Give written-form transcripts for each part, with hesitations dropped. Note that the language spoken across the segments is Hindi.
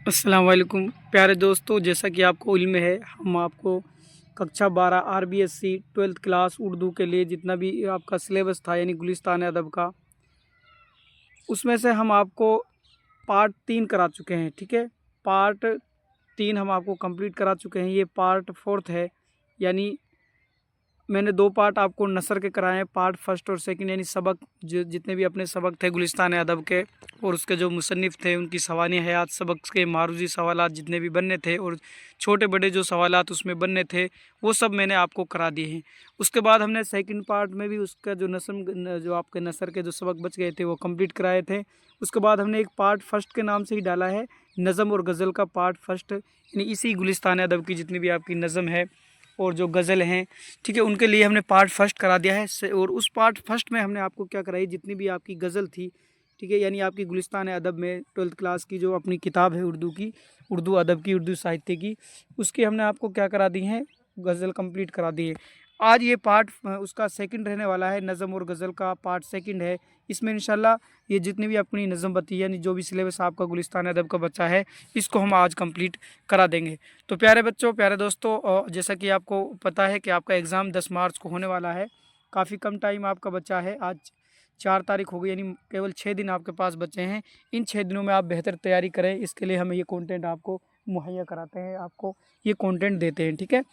अस्सलाम वालेकुम प्यारे दोस्तों, जैसा कि आपको इल्म है, हम आपको कक्षा 12 आरबीएससी 12th क्लास उर्दू के लिए जितना भी आपका सिलेबस था यानी गुलिस्तान अदब का, उसमें से हम आपको पार्ट 3 करा चुके हैं। ठीक है, पार्ट 3 हम आपको कंप्लीट करा चुके हैं। ये पार्ट 4th है, यानी मैंने 2 पार्ट आपको नसर के कराए हैं, पार्ट फर्स्ट और सेकंड, यानी सबक जो जितने भी अपने सबक थे गुलिस्तान अदब के और उसके जो मुसन्निफ़ थे उनकी सवानी हयात, सबक के मारूजी सवालात जितने भी बनने थे और छोटे बड़े जो सवालात उसमें बनने थे वो सब मैंने आपको करा दिए हैं। उसके बाद हमने सेकंड पार्ट में भी उसका जो जो आपके नसर के जो सबक बच गए थे वो कंप्लीट कराए थे। उसके बाद हमने एक पार्ट फर्स्ट के नाम से ही डाला है, नज़म और गज़ल का पार्ट फर्स्ट, यानी इसी गुलिस्तान अदब की जितनी भी आपकी नज़म है और जो गज़ल हैं, ठीक है, उनके लिए हमने पार्ट फर्स्ट करा दिया है। और उस पार्ट फर्स्ट में हमने आपको क्या कराई, जितनी भी आपकी गज़ल थी, ठीक है, यानी आपकी गुलिस्तान अदब में 12th क्लास की जो अपनी किताब है उर्दू की, उर्दू अदब की, उर्दू साहित्य की, उसकी हमने आपको क्या करा दी है, गज़ल कंप्लीट करा दी है। आज ये पार्ट उसका सेकंड रहने वाला है, नज़म और गज़ल का पार्ट सेकंड है। इसमें इंशाल्लाह ये जितनी भी अपनी नज़म बती है, यानी जो भी सिलेबस आपका गुलिस्तान अदब का बच्चा है, इसको हम आज कंप्लीट करा देंगे। तो प्यारे बच्चों, प्यारे दोस्तों, जैसा कि आपको पता है कि आपका एग्ज़ाम 10 मार्च को होने वाला है। काफ़ी कम टाइम आपका बचा है, आज 4 तारीख हो गई, यानी केवल 6 दिन आपके पास बचे हैं। इन 6 दिनों में आप बेहतर तैयारी करें, इसके लिए हम ये कंटेंट आपको मुहैया कराते हैं, आपको ये कंटेंट देते हैं। ठीक है,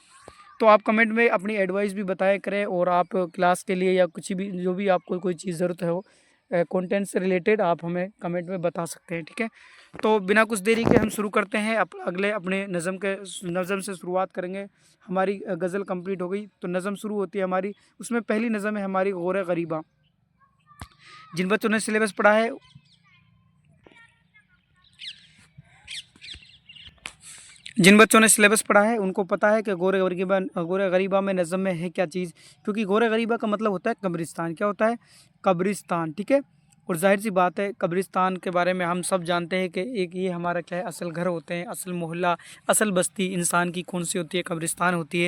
तो आप कमेंट में अपनी एडवाइस भी बताया करें और आप क्लास के लिए या कुछ भी जो भी आपको कोई चीज़ ज़रूरत हो कंटेंट से रिलेटेड, आप हमें कमेंट में बता सकते हैं। ठीक है, तो बिना कुछ देरी के हम शुरू करते हैं। अगले अपने नज़म से शुरुआत करेंगे। हमारी गज़ल कंप्लीट हो गई तो नज़म शुरू होती है हमारी। उसमें पहली नज़म है हमारी गौर गरीबा। जिन बच्चों ने सिलेबस पढ़ा है, उनको पता है कि गोरे गरीबा में नज़म में है क्या चीज़, क्योंकि गोरे गरीबा का मतलब होता है कब्रिस्तान। क्या होता है? कब्रिस्तान। ठीक है, और जाहिर सी बात है कब्रिस्तान के बारे में हम सब जानते हैं कि एक ये हमारा क्या है, असल घर होते हैं, असल मोहल्ला, असल बस्ती इंसान की कौन सी होती है? कब्रिस्तान होती है।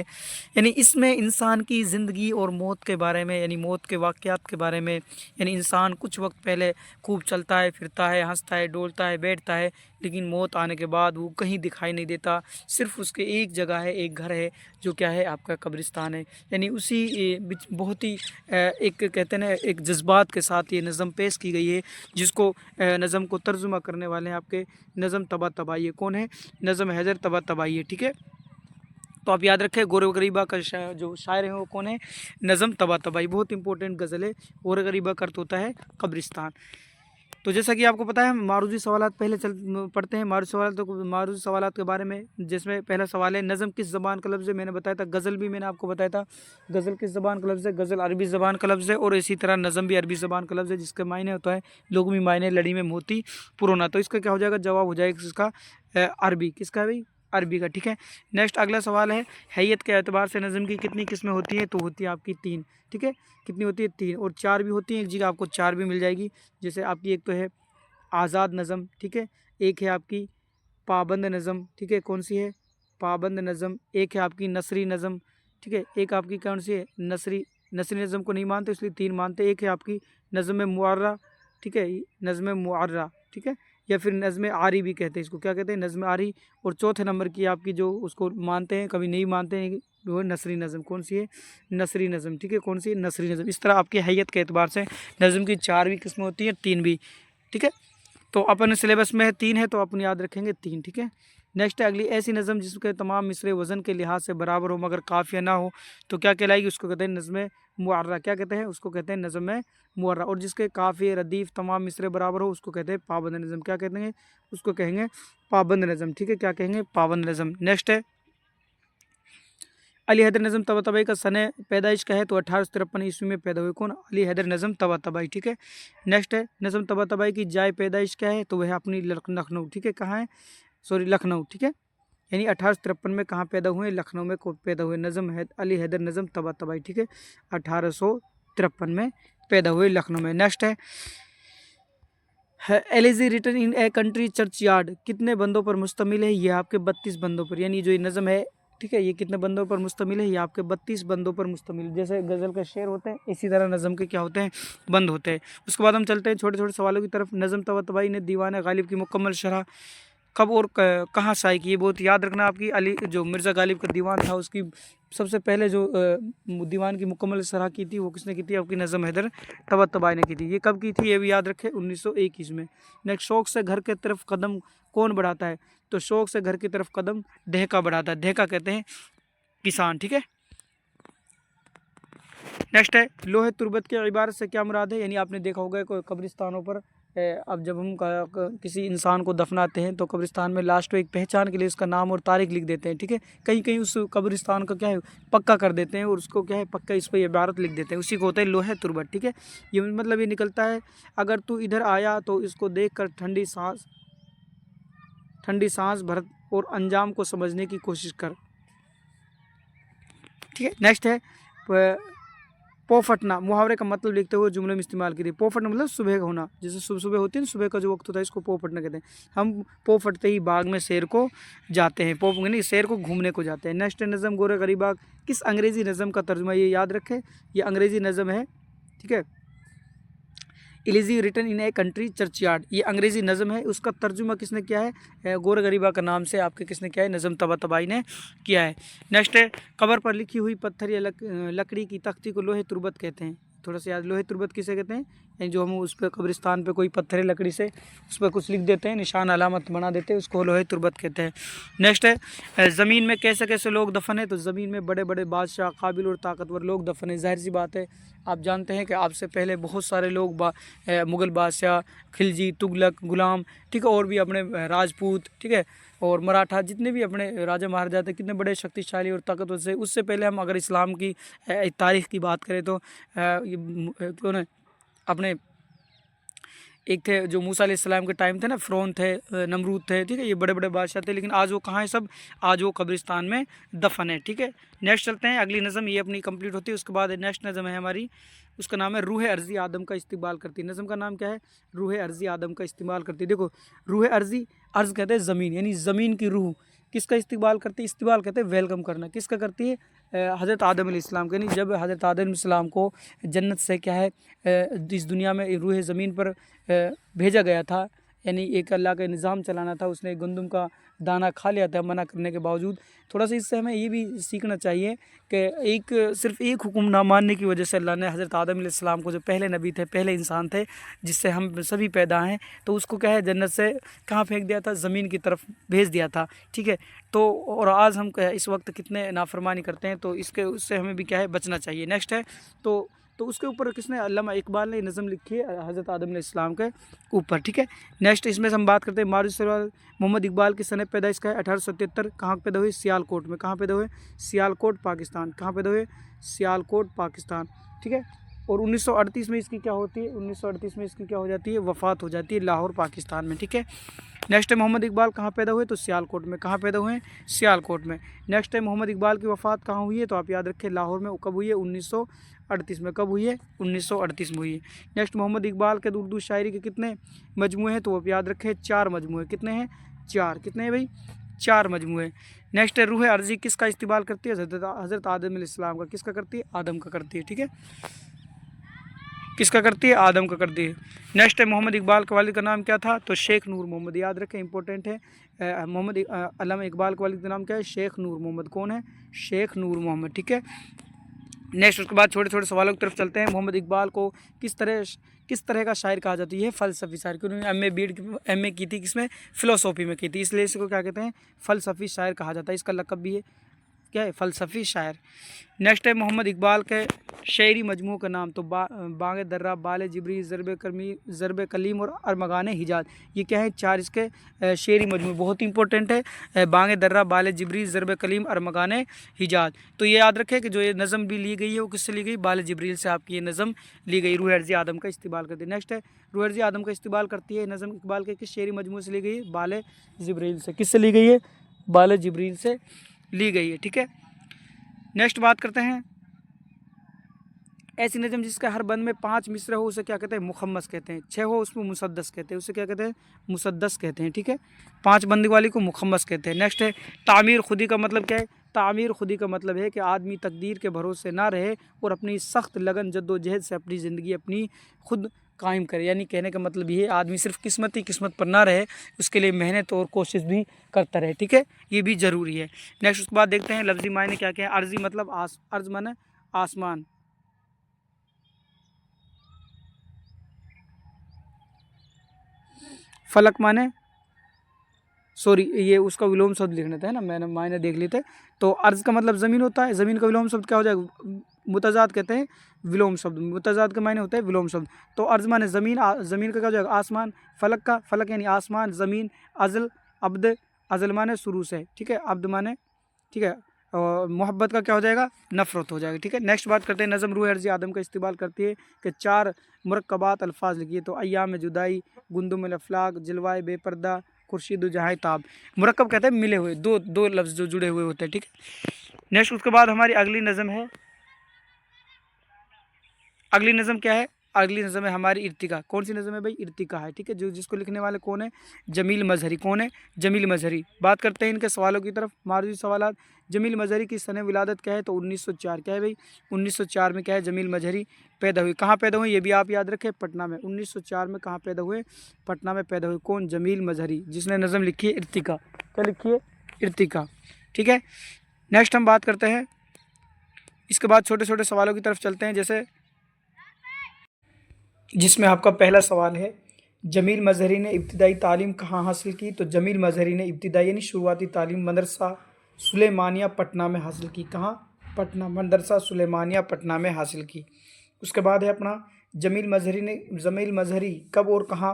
यानी इसमें इंसान की ज़िंदगी और मौत के बारे में, यानी मौत के वाक़यात के बारे में, यानी इंसान कुछ वक्त पहले खूब चलता है, फिरता है, हंसता है, डोलता है, बैठता है, लेकिन मौत आने के बाद वो कहीं दिखाई नहीं देता। सिर्फ उसके एक जगह है, एक घर है, जो क्या है, आपका कब्रिस्तान है। यानी उसी बहुत ही एक कहते हैं ना, एक जज्बात के साथ ये नज़म पेश की गई है, जिसको नज़म को तर्जुमा करने वाले हैं आपके नज़म तबातबाई है। कौन है? नज़म हैदर तबातबाई है। ठीक है, तो आप याद रखें, गोरे गरीबा का जो शायर है वो कौन है? नज़म तबातबाई। बहुत इंपॉर्टेंट गज़ल है। गोरे गरीबा का अर्थ होता है कब्रिस्तान। तो जैसा कि आपको पता है, मारूजी सवालात पहले पढ़ते हैं। मारूजी सवालात के बारे में, जिसमें पहला सवाल है, नज़म किस ज़बान का लफ्ज़ है? मैंने बताया था। गज़ल भी मैंने आपको बताया था, गज़ल किस ज़बान का लफ्ज़ है? गज़ल अरबी ज़बान का लफ्ज़ है, और इसी तरह नज़म भी अरबी ज़बान का लफ्ज़ है, जिसके मायने होता है लुग़वी मायने, लड़ी में मोती पुरोना। तो इसका क्या हो जाएगा? जवाब हो जाएगा इसका अरबी। किसका भाई? अरबी का। ठीक है, नेक्स्ट अगला सवाल है, हैयत के एतबार से नज़म की कितनी किस्में होती हैं? तो होती है आपकी 3। ठीक है, कितनी होती है? 3, और 4 भी होती हैं, एक जगह आपको 4 भी मिल जाएगी। जैसे आपकी एक तो है आज़ाद नज़म, ठीक है, एक है आपकी पाबंद नज़म, ठीक है, कौन सी है? पाबंद नज़म। एक है आपकी नसरी नज़म, ठीक है, एक आपकी कौन सी है? नसरी। नसरी नज़म को नहीं मानते, इसलिए 3 मानते। एक है आपकी नज़म मुअर्रा, ठीक है, नज़म मुअर्रा, ठीक है, या फिर नज़म आरी भी कहते हैं इसको। क्या कहते हैं? नज़म आरी। और चौथे नंबर की आपकी जो उसको मानते हैं, कभी नहीं मानते हैं, वो नसरी नज़म। कौन सी है? नसरी नज़म। ठीक है, कौन सी है? नसरी नज़म। इस तरह आपकी हैयत के एतबार से नज़म की 4 भी किस्में होती हैं, 3 भी। ठीक है, तो अपन सिलेबस में है 3 है, तो अपन याद रखेंगे 3। ठीक है, नेक्स्ट है अगली, ऐसी नज़म जिसके तमाम मिसरे वज़न के लिहाज से बराबर हो मगर काफ़िया ना हो, तो क्या कहलाएगी? उसको कहते हैं नज़्म मुअर्रा। क्या कहते हैं? उसको कहते हैं नज़्म मुअर्रा। और जिसके काफ़िए रदीफ़ तमाम मिसरे बराबर हो, उसको कहते हैं पाबंद नज़म। क्या कहते हैं? उसको कहेंगे पाबंद नज़म। ठीक है, क्या कहेंगे? पाबंद नज़म। नेक्स्ट है, अली हैदर नज़म तबातबाई का सने पैदाइश का है, तो 1853 ईस्वी में पैदा हुए। कौन? अली हैदर नज़म तबातबाई। ठीक है, नेक्स्ट है, नज़म तबातबाई की जाए पैदाइश क्या है? तो वह अपनी लखनऊ। ठीक है, कहाँ है? सॉरी, लखनऊ। ठीक है, यानी 1853 में कहाँ पैदा हुए? लखनऊ में को पैदा हुए। नज़म है अली हैदर नज़म तबातबाई। ठीक है, 1853 में पैदा हुए, लखनऊ में। नेक्स्ट है, elegy written in a country churchyard कितने बंदों पर मुश्तमिल है? ये आपके 32 बंदों पर। यानी जो ये नज़म है, ठीक है, ये कितने बंदों पर मुश्तमिल है? ये आपके 32 बंदों पर मुश्तमिल। जैसे गज़ल के शेर होते हैं, इसी तरह नज़म के क्या होते हैं? बंद होते हैं। उसके बाद हम चलते हैं छोटे छोटे सवालों की तरफ। नज़म तबातबाई ने दीवान गालिब की मुकम्मल शरह कब और कहाँ शाये की, ये बहुत याद रखना आपकी। अली जो मिर्ज़ा गालिब का दीवान था उसकी सबसे पहले जो दीवान की मुकम्मल शरह की थी वो किसने की थी, आपकी नज़म हैदर तबातबाई ने की थी। ये कब की थी, ये भी याद रखें, 1921 में। नेक्स्ट, शौक से घर के तरफ कदम कौन बढ़ाता है, तो शौक से घर की तरफ कदम दहका बढ़ाता है, दहका कहते हैं किसान, ठीक है। नेक्स्ट है, लोहे तुर्बत के इबारत से क्या मुराद है, यानी आपने देखा होगा कोई कब्रिस्तानों पर अब जब हम किसी इंसान को दफनाते हैं तो कब्रिस्तान में लास्ट में एक पहचान के लिए उसका नाम और तारीख लिख देते हैं, ठीक है। कहीं कहीं उस कब्रिस्तान का क्या है पक्का कर देते हैं और उसको क्या है पक्का इस पर इबारत लिख देते हैं, उसी को होता है लोहे तुर्बत, ठीक है। ये मतलब ये निकलता है, अगर तू इधर आया तो इसको देख कर ठंडी सांस भर और अंजाम को समझने की कोशिश कर, ठीक है। नेक्स्ट है, पोफटना, मुहावरे का मतलब लिखते हुए जुमले में इस्तेमाल करिए। पोफटना मतलब सुबह का होना, जैसे सुबह सुबह होती है ना, सुबह का जो वक्त होता है इसको पोफटना कहते हैं। हम पोफटते ही बाग में शेर को जाते हैं, पोप नहीं शेर को घूमने को जाते हैं। नेक्स्ट नज़म गोरे गरीबाग किस अंग्रेज़ी नज़म का तर्जुमा, ये याद रखें, ये अंग्रेज़ी नज़म है, ठीक है। Elegy written in a country churchyard, ये अंग्रेज़ी नज़म है, उसका तर्जुमा किसने किया है, गोरे गरीबा का नाम से आपके किसने किया है, नज़म तबातबाई ने किया है। नेक्स्ट है, कबर पर लिखी हुई पत्थर या लकड़ी की तख्ती को लोहे तुर्बत कहते हैं। थोड़ा सा याद, लोहे तुर्बत किसे कहते हैं, यानी जो हम उस पर कब्रिस्तान पे कोई पत्थर लकड़ी से उस पर कुछ लिख देते हैं, निशान अलामत बना देते हैं, उसको लोहे तुर्बत कहते हैं। नेक्स्ट है, ज़मीन में कैसे कैसे लोग दफन है, तो ज़मीन में बड़े बड़े बादशाह, काबिल और ताकतवर लोग दफन है। जाहिर सी बात है, आप जानते हैं कि आपसे पहले बहुत सारे लोग मुग़ल बादशाह, खिलजी, तुगलक, गुलाम, ठीक है, और भी अपने राजपूत, ठीक है, और मराठा, जितने भी अपने राजा महाराजा थे, कितने बड़े शक्तिशाली और ताकतवर से। उससे पहले हम अगर इस्लाम की तारीख़ की बात करें तो कौन है, अपने एक थे जो मूसा अलैहिस्सलाम के टाइम थे ना, फ़िरौन थे, नमरूद थे, ठीक है, ये बड़े बड़े बादशाह थे, लेकिन आज वो कहाँ हैं सब, आज वो कब्रिस्तान में दफन है, ठीक है। नेक्स्ट चलते हैं, अगली नज़म ये अपनी कंप्लीट होती है, उसके बाद नेक्स्ट नज़म है हमारी, उसका नाम है रूह अर्ज़ी आदम का इस्तेमाल करती है। नज़म का नाम क्या है, रूह अर्ज़ी आदम का इस्तेमाल करती है। देखो, रूह अर्ज़ी, अर्ज़ कहते हैं ज़मीन, यानी ज़मीन की रूह किसका इस्तेमाल करती है, इस्तेमाल कहते हैं वेलकम करना, किसका करती है, हज़रत आदम अलैहिस्सलाम का। यानी जब हज़रत आदम अलैहिस्सलाम को जन्नत से क्या है इस दुनिया में रूह ज़मीन पर भेजा गया था, यानी एक अल्लाह का निज़ाम चलाना था, उसने गंदम का दाना खा लिया था मना करने के बावजूद। थोड़ा सा इससे हमें ये भी सीखना चाहिए कि सिर्फ एक हुक्म ना मानने की वजह से अल्लाह ने हज़रत आदम अलैहिस्सलाम को, जो पहले नबी थे, पहले इंसान थे, जिससे हम सभी पैदा हैं, तो उसको क्या है जन्नत से कहाँ फेंक दिया था, ज़मीन की तरफ भेज दिया था, ठीक है। तो और आज हम इस वक्त कितने नाफरमानी करते हैं, तो उससे हमें भी क्या है बचना चाहिए। नेक्स्ट है, तो उसके ऊपर किसने, अल्लामा इकबाल ने नज़म लिखी है हज़रत आदम अलैहिस्सलाम के ऊपर, ठीक है। नेक्स्ट इसमें हम बात करते हैं मारूफ सवाल मोहम्मद इकबाल की सनद पैदाइश का है 1877, कहाँ पैदा हुए, सियालकोट में। कहाँ पैदा हुए, सियालकोट पाकिस्तान। कहाँ पैदा हुए, सियालकोट पाकिस्तान, ठीक है। और 1938 में इसकी क्या होती है, 1938 में इसकी क्या हो जाती है, वफ़ात हो जाती है लाहौर पाकिस्तान में, ठीक है। नेक्स्ट है, मोहम्मद इकबाल कहाँ पैदा हुए, तो सियालकोट में। कहाँ पैदा हुए, सियालकोट में। नेक्स्ट है, मोहम्मद इकबाल की वफ़ात कहाँ हुई है, तो आप याद रखें लाहौर में। कब हुई है, 1938 में। कब हुई है, 1938 में हुई है। नेक्स्ट, मोहम्मद इकबाल के उर्दू शायरी के कितने मजमूए हैं, तो आप याद रखें 4 मजमूए। कितने हैं, 4। कितने हैं भाई, 4 मजमूए। नेक्स्ट है, रूह अर्ज़ी किसका इस्तेमाल करती है, हज़रत आदम अलैहिस्सलाम का। किसका करती है, आदम का करती है, ठीक है। किसका करती है, आदम का करती है। नेक्स्ट है, मोहम्मद इकबाल के वालिद का नाम क्या था, तो शेख नूर मोहम्मद। याद रखें, इंपॉर्टेंट है। अल्लामा इकबाल के वालिद का नाम क्या है, शेख नूर मोहम्मद। कौन है, शेख नूर मोहम्मद, ठीक है। नेक्स्ट उसके बाद छोटे छोटे सवालों की तरफ चलते हैं। मोहम्मद इकबाल को किस तरह का शायर कहा जाता है, ये फ़लसफ़ी शायर, क्योंकि उन्होंने एमए की थी, किसमें, फ़िलोसॉफ़ी में की थी, इसलिए इसको क्या कहते हैं, फ़लसफ़ी शायर कहा जाता है। इसका लक़ब भी है क्या है, फ़लसफ़ी शायर। नेक्स्ट है, मोहम्मद इकबाल के शेरी मजमू का नाम, तो बांग दर्रा, बाल जिब्री, ज़रब कलीम और अरमगान हिजाज। ये क्या है, 4 इसके शेरी मजमू, बहुत इंपॉर्टेंट है। बांग दर्रा, बाल जिब्री, ज़रब कलीम, अरमगान हिजाज। तो ये याद रखें कि जो ये नज़म भी ली गई है वो किससे ली गई, बाल जिब्रील से आपकी ये नज़म ली गई। रूह अर्ज़ी आदम का इस्तेमाल करती है। नेक्स्ट है, रूह अर्ज़ी आदम का इस्तेमाल करती है नज़म इकबाल के किस शेरी मजमू से ली गई है, बाल जिब्रील से। किससे ली गई है, बाल जिब्रील से ली गई है, ठीक है। नेक्स्ट बात करते हैं, ऐसी नज़म जिसका हर बंद में 5 मिसरे हो उसे क्या कहते हैं, मुखम्मस कहते हैं। 6 हो उसमें मुसद्दस कहते हैं, उसे क्या कहते हैं, मुसद्दस कहते हैं, ठीक है। 5 बंदी वाली को मुखम्मस कहते हैं। नेक्स्ट है, तामीर खुदी का मतलब क्या है, तामीर खुदी का मतलब है कि आदमी तकदीर के भरोसे ना रहे और अपनी सख्त लगन जद्दोजहद से अपनी ज़िंदगी अपनी खुद कायम करे। यानी कहने का मतलब ये आदमी सिर्फ किस्मत ही किस्मत पर ना रहे, उसके लिए मेहनत और कोशिश भी करता रहे, ठीक है, ये भी ज़रूरी है। नेक्स्ट उसके बाद देखते हैं लफ्ज़ी मायने क्या क्या है। अर्ज़ी मतलब अर्ज़ माने आसमान, फलक माने सॉरी ये उसका विलोम शब्द लिख लेते हैं ना, मैंने मायने देख लेते। तो अर्ज़ का मतलब ज़मीन होता है, ज़मीन का विलोम शब्द क्या हो जाएगा, मुतजाद कहते हैं विलोम शब्द, मुतजाद के मायने होता है विलोम शब्द। तो अर्ज़ माने ज़मीन, ज़मीन का क्या हो जाएगा आसमान, फलक का फलक यानी आसमान, ज़मीन, अज़ल अब्द, अज़ल माने शुरू से, ठीक है, अब्द माने, ठीक है, और मोहब्बत का क्या हो जाएगा नफ़रत हो जाएगा, ठीक है। नेक्स्ट बात करते हैं नज़म रूह अर्ज़ी आदम का इस्तेमाल करती है कि 4 मुरक्कबात अल्फाज लिखिए। तो अय्याम जुदाई, गुंदुम अफलाक, जलवाए बेपर्दा, खुर्शीद जहाँ ताब। मुरक्कब कहते हैं मिले हुए, दो दो लफ्ज़ जो जुड़े हुए होते हैं, ठीक है। नेक्स्ट उसके बाद हमारी अगली नज़म है, अगली नज़म क्या है, अगली नज़म है हमारी इर्तिका। कौन सी नज़म है भाई, इर्तिका है, ठीक है, जो जिसको लिखने वाले कौन है, जमील मजहरी। कौन है, जमील मजहरी। बात करते हैं इनके सवालों की तरफ, मारूजी सवाल। जमील मजहरी की सने विलादत क्या है, तो 1904। क्या है भाई, 1904 में क्या है, जमील मजहरी पैदा हुई। कहाँ पैदा हुए ये भी आप याद रखें, पटना में। 1904 में कहाँ पैदा हुए, पटना में पैदा हुए। कौन, जमील मजहरी, जिसने नज़म लिखी है इर्तिका। क्या लिखी है, इर्तिका, ठीक है। नेक्स्ट हम बात करते हैं, इसके बाद छोटे छोटे सवालों की तरफ चलते हैं, जैसे जिसमें आपका पहला सवाल है, जमील मजहरी ने इब्तिदाई तालीम कहाँ हासिल की। तो जमील मजहरी ने इब्तिदाई यानी शुरुआती तालीम मदरसा सुलेमानिया पटना में हासिल की। कहाँ, पटना, मदरसा सुलेमानिया पटना में हासिल की। उसके बाद है अपना जमील मजहरी कब और कहाँ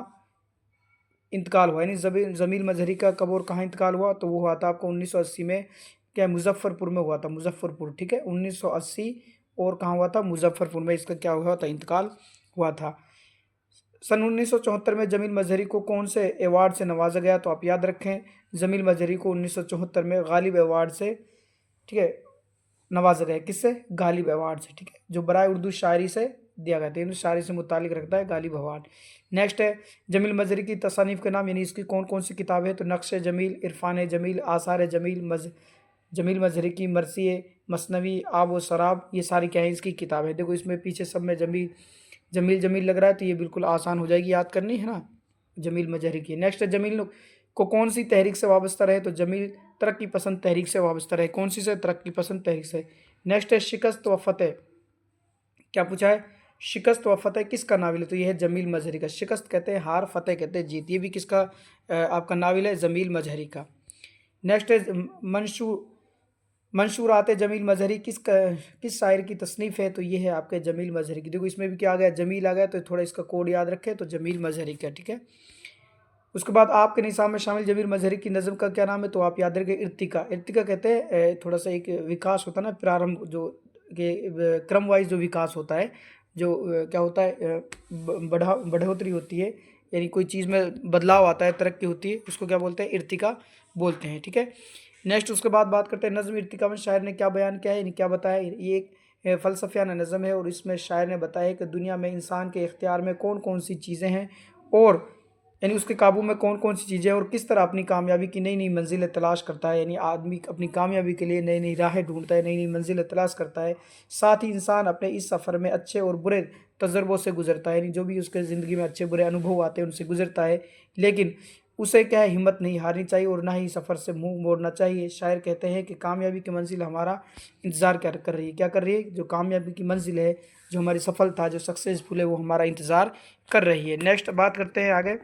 इंतकाल हुआ, यानी जमील मजहरी का कब और कहाँ इंतकाल हुआ। तो वो हुआ था आपको 1980 में, क्या मुजफ्फरपुर में हुआ था, मुजफ्फरपुर, ठीक है, 1980। और कहाँ हुआ था, मुजफ्फरपुर में इसका क्या हुआ था, इंतकाल हुआ था। सन 1974 में जमील मजहरी को कौन से अवार्ड से नवाजा गया। तो आप याद रखें, जमील मजहरी को 1974 में गालिब अवार्ड से, ठीक है, नवाजा गया। किससे, गालिब अवार्ड से, ठीक है, जो बराए उर्दू शायरी से दिया गया था, शायरी से मुतालिक रखता है गालिब अवार्ड। नेक्स्ट है जमील मजहरी की तसानीफ के नाम, यानी इसकी कौन कौन सी किताबें हैं। तो नक्श जमील, इरफान जमील, आसार जमील, जमील मजहरी की मरसी, मसनवी, आब व शराब, ये सारी क्या है इसकी किताबें। देखो इसमें पीछे सब में जमील जमील जमील लग रहा है, तो ये बिल्कुल आसान हो जाएगी याद करनी, है ना, जमील मजहरी की। नेक्स्ट है जमील को कौन सी तहरीक से वाबस्ता रहे। तो जमील तरक्की पसंद तहरीक से वाबस्ता रहे। कौन सी से, तरक्की पसंद तहरीक से। नेक्स्ट है शिकस्त व फतेह, क्या पूछा है, शिकस्त व फतेह किसका नाविल है। तो ये है जमील मजहरी का। शिकस्त कहते हैं हार, फतेह कहते हैं जीत, ये भी किसका आपका नाविल है, जमील मजहरी का। नेक्स्ट है मंशूरात जमील मजहरी किस शायर की तसनीफ़ है। तो ये है आपके जमील मजहरी की। देखो इसमें भी क्या आ गया, जमील आ गया, तो थोड़ा इसका कोड याद रखें, तो जमील मजहरी का, ठीक है। उसके बाद आपके निसाब में शामिल जमील मजहरी की नज़म का क्या नाम है। तो आप याद रखें इर्तिका। इर्तिका कहते हैं थोड़ा सा एक विकास होता है ना, प्रारंभ जो के क्रम वाइज जो विकास होता है, जो क्या होता है, बढ़ोतरी होती है, यानी कोई चीज़ में बदलाव आता है, तरक्की होती है, उसको क्या बोलते हैं, इर्तिका बोलते हैं, ठीक है। नेक्स्ट उसके बाद बात करते हैं नज़्म इर्तिका में शायर ने क्या बयान किया है, यानी क्या बताया। ये एक फ़लसफ़ियाना नज़म है, और इसमें शायर ने बताया कि दुनिया में इंसान के इख्तियार में कौन कौन सी चीज़ें हैं, और यानी उसके काबू में कौन कौन सी चीज़ें हैं, और किस तरह अपनी कामयाबी की नई नई मंजिलें तलाश करता है। यानी आदमी अपनी कामयाबी के लिए नई नई राहें ढूंढता है, नई नई मंजिलें तलाश करता है। साथ ही इंसान अपने इस सफ़र में अच्छे और बुरे तजर्बों से गुजरता है, यानी जो भी उसके ज़िंदगी में अच्छे बुरे अनुभव आते हैं उनसे गुजरता है, लेकिन उसे क्या है, हिम्मत नहीं हारनी चाहिए और ना ही सफ़र से मुंह मोड़ना चाहिए। शायर कहते हैं कि कामयाबी की मंजिल हमारा इंतज़ार कर रही है। क्या कर रही है, जो कामयाबी की मंजिल है, जो हमारी सफलता, जो सक्सेसफुल है, वो हमारा इंतज़ार कर रही है। नेक्स्ट बात करते हैं आगे,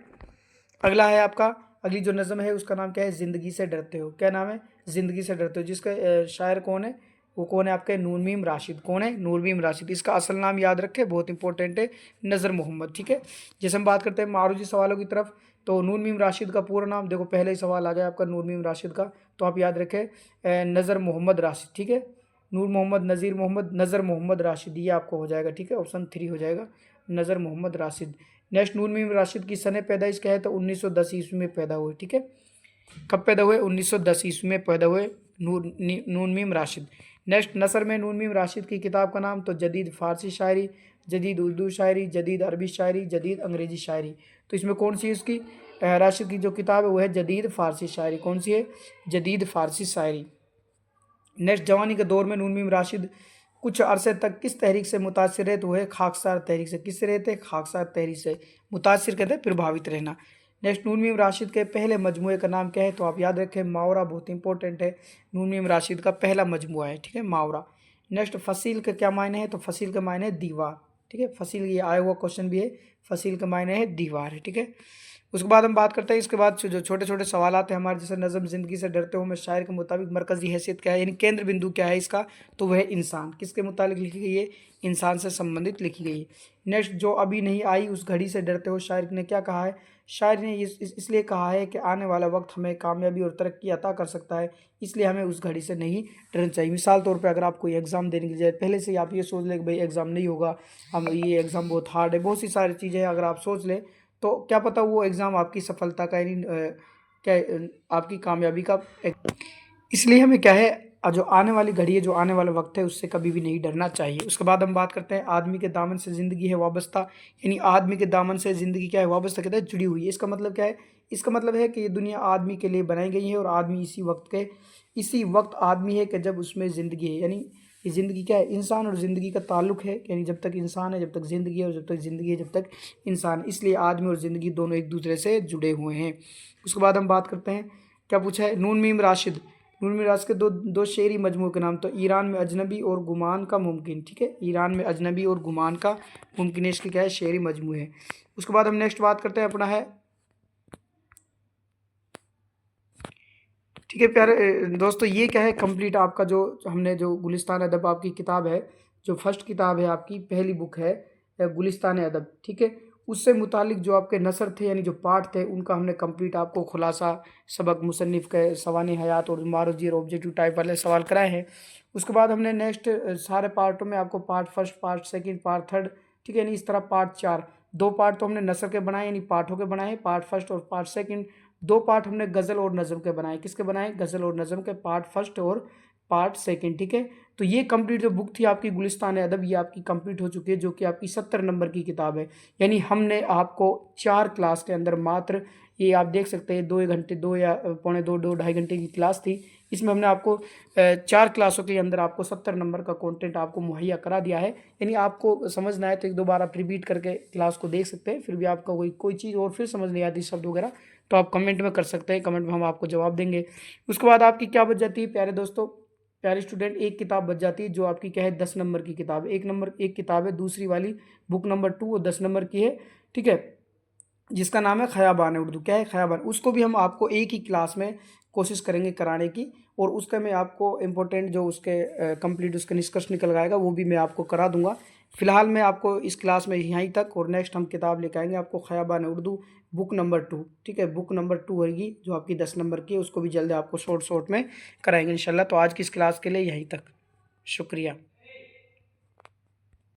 अगला है आपका, अगली जो नज़म है उसका नाम क्या है, ज़िंदगी से डरते हो। क्या नाम है, ज़िंदगी से डरते हो, जिसका शायर कौन है, वो कौन है आपके, नूर मीम राशिद। कौन है, नूर मीम राशिद। इसका असल नाम याद रखें, बहुत इंपॉर्टेंट है, नज़र मोहम्मद, ठीक है। जैसे हम बात करते हैं मारूजी सवालों की तरफ, तो नूर मीम राशिद का पूरा नाम देखो, पहले ही सवाल आ गया आपका नूर मीम राशिद का, तो आप याद रखें नज़र मोहम्मद राशिद, ठीक है। नूर मोहम्मद, नज़ीर मोहम्मद, नज़र मोहम्मद राशिद, ये आपको हो जाएगा, ठीक है, ऑप्शन 3 हो जाएगा, नज़र मोहम्मद राशिद। नेक्स्ट नूर मीम राशिद की सन पैदाइश क्या है, तो 1910 ईस्वी में पैदा हुए, ठीक है। कब पैदा हुए, 1910 ईस्वी में पैदा हुए नूर मीम राशिद। नेक्स्ट नसर में नूर मीम राशिद की किताब का नाम, तो जदीद फ़ारसी शायरी, जदीद उर्दू शायरी, जदीद अरबी शायरी, जदीद अंग्रेज़ी शायरी। तो इसमें कौन सी उसकी राशिद की जो किताब है वो है जदीद फ़ारसी शायरी। कौन सी है, जदीद फ़ारसी शायरी। नेक्स्ट जवानी के दौर में नूर मीम राशिद कुछ अरसे तक किस तहरीक से मुतासिर रहे, तो वह खाकसार तहरीक से। किससे रहते? खाकसार तहरीक से। मुतासिर कहते हैं प्रभावित रहना। नेक्स्ट, नून मीम राशिद के पहले मजमूए का नाम क्या है? तो आप याद रखें मावरा, बहुत इंपॉर्टेंट है। नून मीम राशिद का पहला मजमूआ है, ठीक है, मावरा। नेक्स्ट, फसील का क्या मायने है? तो फसील का मायने है दीवार, ठीक है। फसील, ये आया हुआ क्वेश्चन भी है, फसील का मायने है दीवार है, ठीक है। उसके बाद हम बात करते हैं, इसके बाद जो छोटे छोटे सवाल आते हैं हमारे, जैसे नज़म ज़िंदगी से डरते हो में शायर के मुताबिक मरकज़ी हैसियत क्या है, यानी केंद्र बिंदु क्या है इसका? तो वह इंसान। किसके मुताबिक लिखी गई है? इंसान से संबंधित लिखी गई है। नेक्स्ट, जो अभी नहीं आई उस घड़ी से डरते हो, शायर ने क्या कहा है? शायर ने इसलिए कहा है कि आने वाला वक्त हमें कामयाबी और तरक्की अता कर सकता है, इसलिए हमें उस घड़ी से नहीं डरना चाहिए। मिसाल तौर पर अगर आप कोई एग्ज़ाम देने की जाए, पहले से ही आप ये सोच लें कि भाई एग्ज़ाम नहीं होगा, हम ये एग्ज़ाम बहुत हार्ड है, बहुत सी सारी चीज़ें अगर आप सोच लें, तो क्या पता वो एग्ज़ाम आपकी सफलता का, यानी क्या आपकी कामयाबी का इसलिए हमें क्या है, जो आने वाली घड़ी है, जो आने वाला वक्त है, उससे कभी भी नहीं डरना चाहिए। उसके बाद हम बात करते हैं, आदमी के दामन से ज़िंदगी है वाबस्ता, यानी आदमी के दामन से ज़िंदगी क्या है? वाबस्ता, कहते हैं जुड़ी हुई है। इसका मतलब क्या है? इसका मतलब है कि ये दुनिया आदमी के लिए बनाई गई है और आदमी इसी वक्त आदमी है कि जब उसमें ज़िंदगी है, यानी ये ज़िंदगी क्या है? इंसान और ज़िंदगी का ताल्लुक़ है, यानी जब तक इंसान है जब तक ज़िंदगी है, और जब तक ज़िंदगी है जब तक इंसान, इसलिए आदमी और ज़िंदगी दोनों एक दूसरे से जुड़े हुए हैं। उसके बाद हम बात करते हैं, क्या पूछा है? नून मीम राशिद, नून मीम राशिद के दो शेरी मजमू के नाम, तो ईरान में अजनबी और गुमान का मुमकिन, ठीक है। ईरान में अजनबी और गुमान का मुमकिन, इसके क्या है? शेरी मजमू है। उसके बाद हम नेक्स्ट बात करते हैं अपना है, ठीक है प्यारे दोस्तों, ये क्या है? कंप्लीट आपका जो हमने जो गुलिस्तान अदब आपकी किताब है, जो फर्स्ट किताब है आपकी, पहली बुक है गुलिस्तान अदब, ठीक है, उससे मुतालिक जो आपके नसर थे, यानी जो पार्ट थे, उनका हमने कंप्लीट आपको खुलासा, सबक, मुसन्निफ़ के सवानी हयात और मारुजी और ऑब्जेक्टिव टाइप वाले सवाल कराए हैं। उसके बाद हमने नेक्स्ट सारे पार्टों में आपको part first, part second, part third, ठीक है, यानी इस तरह पार्ट 4, 2 पार्ट तो हमने नसर के बनाए, यानी पाठों के बनाए, पार्ट फर्स्ट और पार्ट सेकेंड। 2 पार्ट हमने गज़ल और नज़म के बनाए। किसके बनाए? गज़ल और नज़म के, पार्ट फर्स्ट और पार्ट सेकंड, ठीक है। तो ये कंप्लीट जो बुक थी आपकी गुलिस्तान अदब, ये आपकी कंप्लीट हो चुकी है, जो कि आपकी 70 नंबर की किताब है। यानी हमने आपको 4 क्लास के अंदर, मात्र ये आप देख सकते हैं 2 घंटे, 2 या पौने 2, 2 ढाई घंटे की क्लास थी, इसमें हमने आपको 4 क्लासों के अंदर आपको 70 नंबर का कंटेंट आपको मुहैया करा दिया है। यानी आपको समझ ना आए तो एक दो बार आप रिपीट करके क्लास को देख सकते हैं, फिर भी आपका कोई चीज़ और फिर समझ नहीं आती, शब्द वगैरह, तो आप कमेंट में कर सकते हैं, कमेंट में हम आपको जवाब देंगे। उसके बाद आपकी क्या बच जाती है प्यारे दोस्तों, प्यारे स्टूडेंट, एक किताब बच जाती है, जो आपकी क्या है? 10 नंबर की किताब। एक किताब है, दूसरी वाली बुक नंबर 2, वो 10 नंबर की है, ठीक है, जिसका नाम है खयाबान उर्दू। क्या है? खयाबान। उसको भी हम आपको एक ही क्लास में कोशिश करेंगे कराने की, और उसका मैं आपको इम्पोर्टेंट जो उसके कंप्लीट उसका निष्कर्ष निकल आएगा, वो भी मैं आपको करा दूंगा। फिलहाल मैं आपको इस क्लास में यहीं तक, और नेक्स्ट हम किताब लेकर आएंगे आपको खयाबान उर्दू बुक नंबर 2, ठीक है, बुक नंबर 2 होगी जो आपकी 10 नंबर की है, उसको भी जल्दी आपको शॉर्ट में कराएंगे इंशाल्लाह। तो आज की इस क्लास के लिए यहीं तक, शुक्रिया।